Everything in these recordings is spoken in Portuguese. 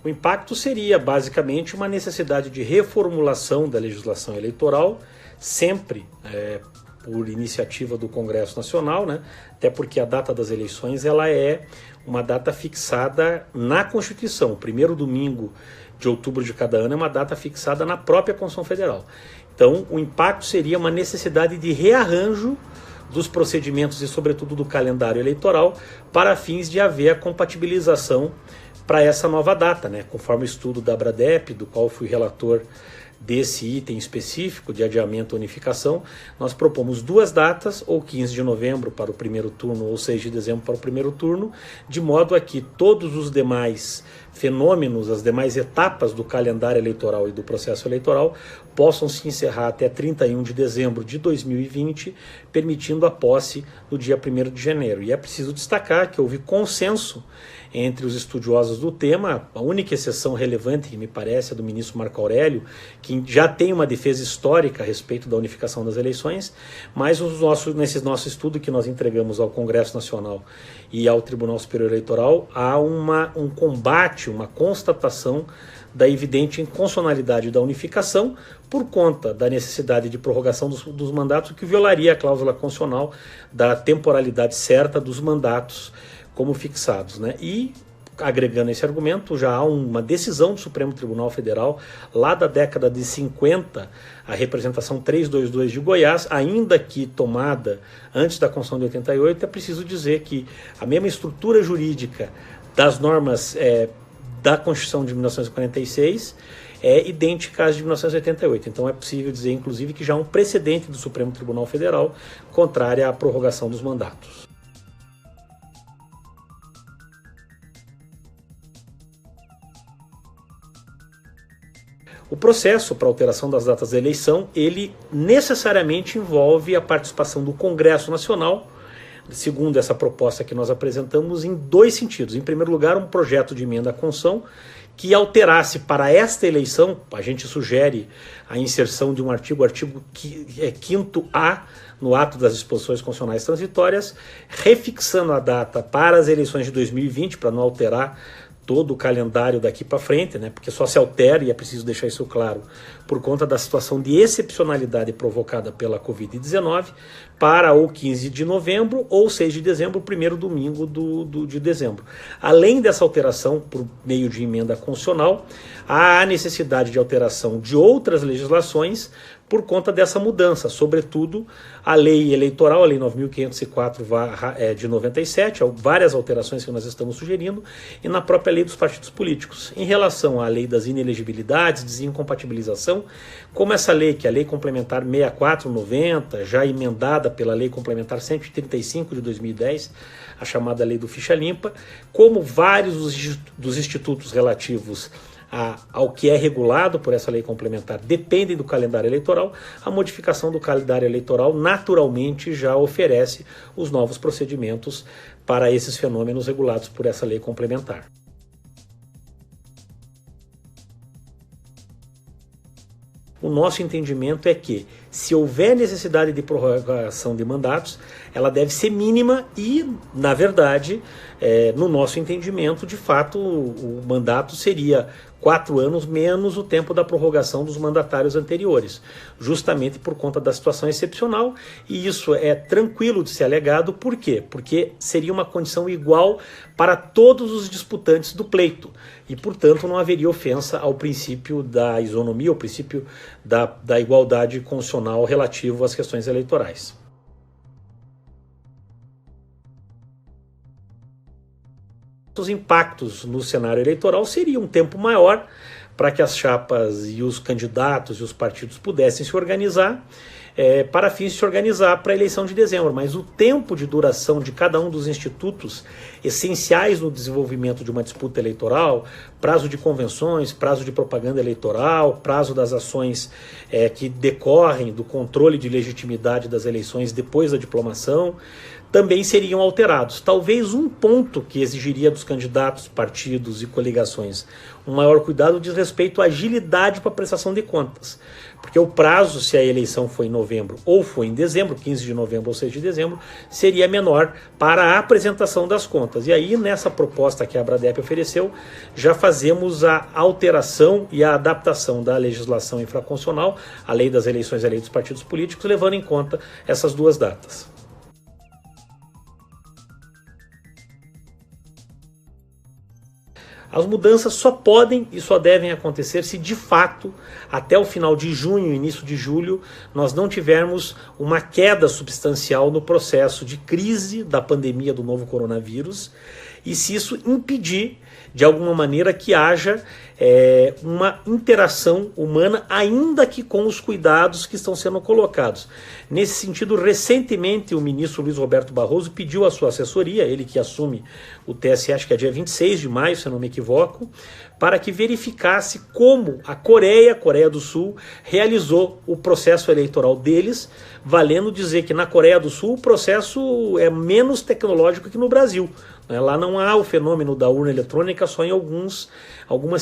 O impacto seria basicamente uma necessidade de reformulação da legislação eleitoral, sempre por iniciativa do Congresso Nacional, né? Até porque a data das eleições ela é uma data fixada na Constituição. O primeiro domingo de outubro de cada ano é uma data fixada na própria Constituição Federal. Então, o impacto seria uma necessidade de rearranjo dos procedimentos e, sobretudo, do calendário eleitoral para fins de haver a compatibilização para essa nova data, né? Conforme o estudo da Abradep, do qual fui relator desse item específico de adiamento ou unificação, nós propomos duas datas, ou 15 de novembro para o primeiro turno, ou 6 de dezembro para o primeiro turno, de modo a que todos os demais fenômenos, as demais etapas do calendário eleitoral e do processo eleitoral possam se encerrar até 31 de dezembro de 2020, permitindo a posse no dia 1º de janeiro. E é preciso destacar que houve consenso entre os estudiosos do tema. A única exceção relevante, que me parece, é do ministro Marco Aurélio, que já tem uma defesa histórica a respeito da unificação das eleições, mas nesse nosso estudo que nós entregamos ao Congresso Nacional e ao Tribunal Superior Eleitoral, há um combate, uma constatação da evidente inconstitucionalidade da unificação por conta da necessidade de prorrogação dos mandatos, que violaria a cláusula constitucional da temporalidade certa dos mandatos como fixados, né? E, agregando esse argumento, já há uma decisão do Supremo Tribunal Federal, lá da década de 50, a representação 322 de Goiás, ainda que tomada antes da Constituição de 88, é preciso dizer que a mesma estrutura jurídica das normas da Constituição de 1946 é idêntica às de 1988. Então é possível dizer, inclusive, que já há um precedente do Supremo Tribunal Federal contrária à prorrogação dos mandatos. O processo para alteração das datas da eleição, ele necessariamente envolve a participação do Congresso Nacional, segundo essa proposta que nós apresentamos, em dois sentidos. Em primeiro lugar, um projeto de emenda à Constituição que alterasse para esta eleição, a gente sugere a inserção de um artigo 5º-A, no ato das disposições constitucionais transitórias, refixando a data para as eleições de 2020, para não alterar todo o calendário daqui para frente, né? Porque só se altera, e é preciso deixar isso claro, por conta da situação de excepcionalidade provocada pela Covid-19, para ou 15 de novembro ou 6 de dezembro, o primeiro domingo de dezembro. Além dessa alteração por meio de emenda constitucional, há a necessidade de alteração de outras legislações por conta dessa mudança, sobretudo a lei eleitoral, a lei 9.504 de 97, várias alterações que nós estamos sugerindo, e na própria lei dos partidos políticos. Em relação à lei das inelegibilidades, desincompatibilização, como essa lei, que é a lei complementar 6490, já emendada pela lei complementar 135 de 2010, a chamada lei do ficha limpa, como vários dos institutos relativos ao que é regulado por essa lei complementar dependem do calendário eleitoral, a modificação do calendário eleitoral naturalmente já oferece os novos procedimentos para esses fenômenos regulados por essa lei complementar. O nosso entendimento é que, se houver necessidade de prorrogação de mandatos, ela deve ser mínima e, na verdade, no nosso entendimento, de fato, o mandato seria 4 anos menos o tempo da prorrogação dos mandatários anteriores, justamente por conta da situação excepcional, e isso é tranquilo de ser alegado. Por quê? Porque seria uma condição igual para todos os disputantes do pleito, e, portanto, não haveria ofensa ao princípio da isonomia, ao princípio da igualdade constitucional relativo às questões eleitorais. Os impactos no cenário eleitoral seriam um tempo maior para que as chapas e os candidatos e os partidos pudessem se organizar, para fins de se organizar para a eleição de dezembro. Mas o tempo de duração de cada um dos institutos essenciais no desenvolvimento de uma disputa eleitoral, prazo de convenções, prazo de propaganda eleitoral, prazo das ações que decorrem do controle de legitimidade das eleições depois da diplomação, também seriam alterados. Talvez um ponto que exigiria dos candidatos, partidos e coligações um maior cuidado diz respeito à agilidade para a prestação de contas. Porque o prazo, se a eleição foi em novembro ou foi em dezembro, 15 de novembro ou 6 de dezembro, seria menor para a apresentação das contas. E aí, nessa proposta que a Abradep ofereceu, já fazemos a alteração e a adaptação da legislação infraconstitucional, a lei das eleições e a lei dos partidos políticos, levando em conta essas duas datas. As mudanças só podem e só devem acontecer se de fato, até o final de junho, início de julho, nós não tivermos uma queda substancial no processo de crise da pandemia do novo coronavírus e se isso impedir, de alguma maneira, que haja uma interação humana, ainda que com os cuidados que estão sendo colocados. Nesse sentido, recentemente o ministro Luiz Roberto Barroso pediu à sua assessoria, ele que assume o TSE, acho que é dia 26 de maio, se eu não me equivoco, para que verificasse como a Coreia do Sul, realizou o processo eleitoral deles, valendo dizer que na Coreia do Sul o processo é menos tecnológico que no Brasil. Lá não há o fenômeno da urna eletrônica só em algumas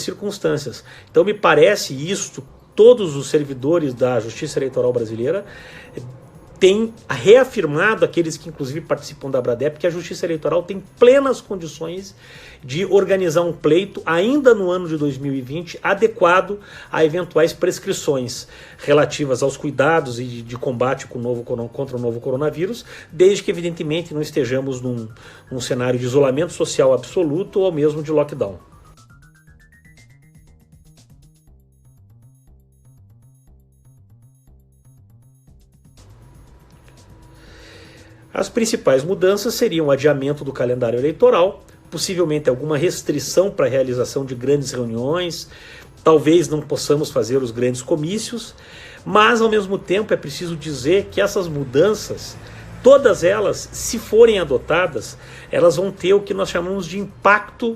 circunstâncias. Então me parece isto, todos os servidores da Justiça Eleitoral brasileira têm reafirmado, aqueles que inclusive participam da Abradep, que a Justiça Eleitoral tem plenas condições de organizar um pleito ainda no ano de 2020 adequado a eventuais prescrições relativas aos cuidados e de combate contra o novo coronavírus, desde que evidentemente não estejamos num cenário de isolamento social absoluto ou mesmo de lockdown. As principais mudanças seriam o adiamento do calendário eleitoral, possivelmente alguma restrição para a realização de grandes reuniões, talvez não possamos fazer os grandes comícios, mas ao mesmo tempo é preciso dizer que essas mudanças, todas elas, se forem adotadas, elas vão ter o que nós chamamos de impacto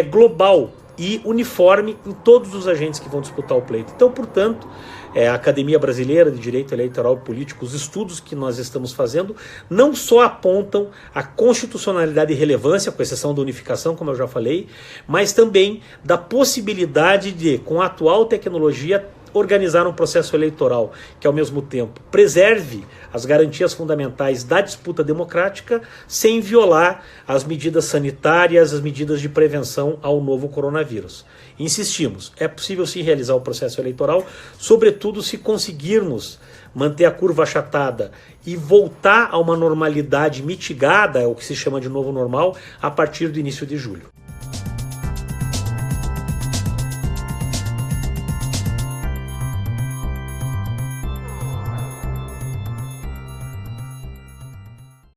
global e uniforme em todos os agentes que vão disputar o pleito. Então, portanto, a Academia Brasileira de Direito Eleitoral e Político, os estudos que nós estamos fazendo, não só apontam a constitucionalidade e relevância, com exceção da unificação, como eu já falei, mas também da possibilidade de, com a atual tecnologia, organizar um processo eleitoral que, ao mesmo tempo, preserve as garantias fundamentais da disputa democrática sem violar as medidas sanitárias, as medidas de prevenção ao novo coronavírus. Insistimos, é possível sim realizar o processo eleitoral, sobretudo se conseguirmos manter a curva achatada e voltar a uma normalidade mitigada, o que se chama de novo normal, a partir do início de julho.